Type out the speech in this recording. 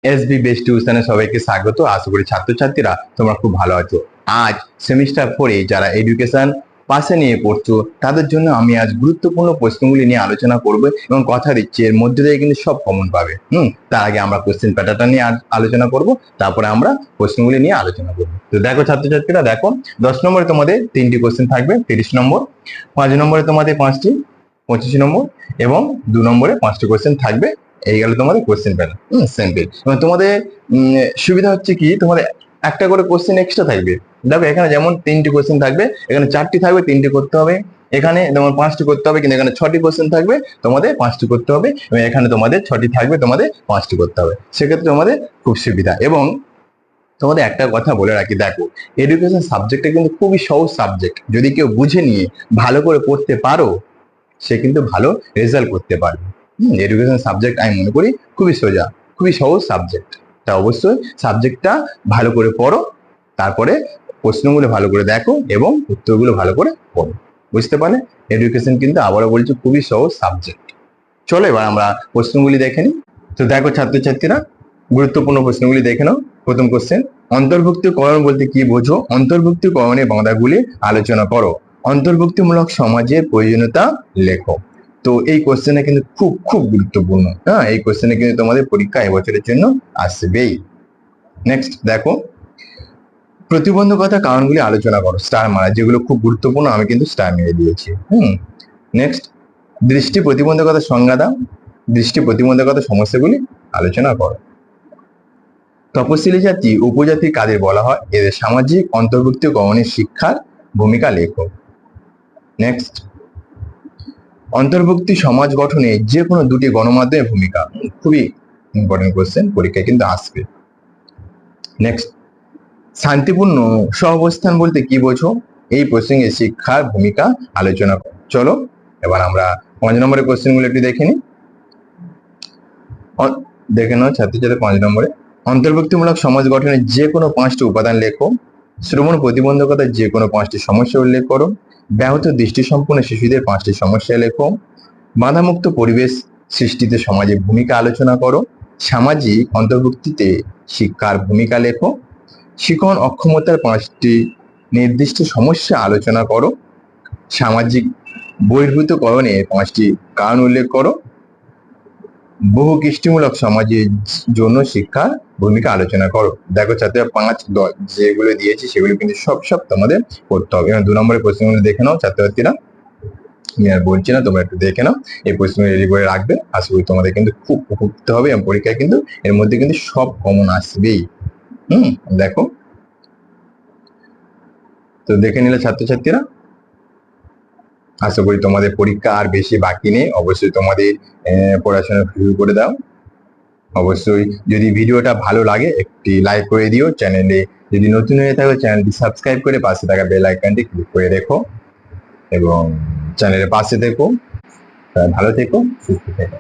SB best টিউশনে সবাইকে স্বাগত। আশা করি ছাত্রছাত্রীরা তোমরা খুব ভালো আছো। আজ সেমিস্টার 4 যারা এডুকেশন পাশে নিয়ে পড়ছো তাদের জন্য আমি আজ গুরুত্বপূর্ণ প্রশ্নগুলি নিয়ে আলোচনা করব এবং কথা দিচ্ছি এর মধ্যে দিয়ে কিন্তু সব কমন পাবে। তার আগে আমরা কোশ্চেন প্যাটার্নটা নিয়ে আলোচনা করব, তারপরে আমরা প্রশ্নগুলি নিয়ে আলোচনা করব। তো দেখো ছাত্রছাত্রীরা, দেখো 10 নম্বরে তোমাদের 3টি কোশ্চেন থাকবে, 30 নম্বর, 5 নম্বরে তোমাদের 5টি, 25 নম্বর এবং 2 নম্বরে 5টি কোশ্চেন থাকবে। এই গেল তোমাদের কোশ্চেন প্যাটার্ন সিম্পল। এবং তোমাদের সুবিধা হচ্ছে কি, তোমাদের একটা করে কোশ্চেন এক্সট্রা থাকবে। দেখো এখানে যেমন 3টি কোশ্চেন থাকবে, এখানে 4টি থাকবে, 3টি করতে হবে। এখানে তোমার 5টি করতে হবে, কিন্তু এখানে 6টি কোশ্চেন থাকবে, তোমাদের 5টি করতে হবে। এবং এখানে তোমাদের 6টি থাকবে, তোমাদের 5টি করতে হবে। সেক্ষেত্রে তোমাদের খুব সুবিধা। এবং তোমাদের একটা কথা বলে রাখি, দেখো এডুকেশন সাবজেক্টটা কিন্তু খুবই সহজ সাবজেক্ট। যদি কেউ বুঝে নিয়ে ভালো করে পড়তে পারো, সে কিন্তু ভালো রেজাল্ট করতে পারবে। এডুকেশন সাবজেক্ট আমি মনে করি খুবই সোজা, খুবই সহজ সাবজেক্ট। তা অবশ্যই সাবজেক্টটা ভালো করে পড়ো, তারপরে প্রশ্নগুলো ভালো করে দেখো এবং উত্তরগুলো ভালো করে পড়ো। বুঝতে পারলে? এডুকেশন কিন্তু আবারও বলছি খুবই সহজ সাবজেক্ট। চলো এবার আমরা প্রশ্নগুলি দেখে নিই। তো দেখো ছাত্রছাত্রীরা, গুরুত্বপূর্ণ প্রশ্নগুলি দেখে নাও। প্রথম কোশ্চেন, অন্তর্ভুক্তিকরণ বলতে কি বোঝো? অন্তর্ভুক্তিকরণের বাধাগুলি আলোচনা করো। অন্তর্ভুক্তিমূলক সমাজের প্রয়োজনীয়তা লেখো। তো এই কোশ্চেনে কিন্তু খুব খুব গুরুত্বপূর্ণ। এই কোশ্চেনে কিন্তু তোমাদের পরীক্ষা এবছরের জন্য আসবেই। নেক্সট দেখো, প্রতিবন্ধকতা কারণগুলি আলোচনা করো। স্টার মারা, যেগুলো খুব গুরুত্বপূর্ণ আমি কিন্তু স্টার মেরে দিয়েছি। নেক্সট, দৃষ্টি প্রতিবন্ধকতার সংজ্ঞা দাও। দৃষ্টি প্রতিবন্ধকতার সমস্যাগুলি আলোচনা করো। তপশিলি জাতি উপজাতি কাদের বলা হয়? এদের সামাজিক অন্তর্ভুক্তিকরণের শিক্ষার ভূমিকা লেখো। নেক্সট, অন্তর্ভুক্তি সমাজ গঠনে যে কোনো দুটি গণমাধ্যমের ভূমিকা। খুবই ইম্পর্টেন্ট কোশ্চেন, পরীক্ষায় কিন্তু আসবে। নেক্সট, শান্তিপূর্ণ সহাবস্থান বলতে কি বোঝো? এই প্রসঙ্গে শিক্ষার ভূমিকা আলোচনা করো। চলো এবার আমরা 5 নম্বরের কোশ্চেন গুলো একটু দেখে নিই। দেখে নাও ছাত্রছাত্রী, 5 নম্বরে, অন্তর্ভুক্তিমূলক সমাজ গঠনের যে কোনো 5টি উপাদান লেখো। শ্রবণ প্রতিবন্ধকতার যে কোনো 5টি সমস্যা উল্লেখ করো। ব্যাহত দৃষ্টিসম্পন্ন শিশুদের 5টি সমস্যা লেখো। বাধামুক্ত পরিবেশ সৃষ্টিতে সমাজের ভূমিকা আলোচনা করো। সামাজিক অন্তর্ভুক্তিতে শিক্ষার ভূমিকা লেখো। শিখন অক্ষমতার 5টি নির্দিষ্ট সমস্যা আলোচনা করো। সামাজিক বহির্ভূতকরণের 5টি কারণ উল্লেখ করো। বহু কৃষ্টিমূলক সমাজের জন্য শিক্ষার ভূমিকা আলোচনা করো। দেখো ছাত্রীরা, 5, 10 যেগুলো দিয়েছি সেগুলো কিন্তু সব তোমাদের করতে হবে। এবং 2 নম্বরের প্রশ্নগুলো দেখে নাও ছাত্রছাত্রীরা, আমি আর বলছি না, তোমরা একটু দেখে নাও। এই প্রশ্নগুলো রেডি করে রাখবে, আশা করি তোমাদের কিন্তু খুব উপকৃত হবে এবং পরীক্ষায় কিন্তু এর মধ্যে কিন্তু সব কমন আসবেই। দেখো, তো দেখে নিলে ছাত্রছাত্রীরা, আশা করি তোমাদের পরীক্ষা আর বেশি বাকি নেই। অবশ্যই তোমাদের পড়াশোনা শুরু করে দাও। অবশ্যই যদি ভিডিওটা ভালো লাগে একটি লাইক করে দিও। চ্যানেলে যদি নতুন হয়ে থাকো চ্যানেলটি সাবস্ক্রাইব করে পাশে থাকা বেল আইকনটি ক্লিক করে রেখো এবং চ্যানেলের পাশে থেকো। ভালো থেকো, সুস্থ থেকো।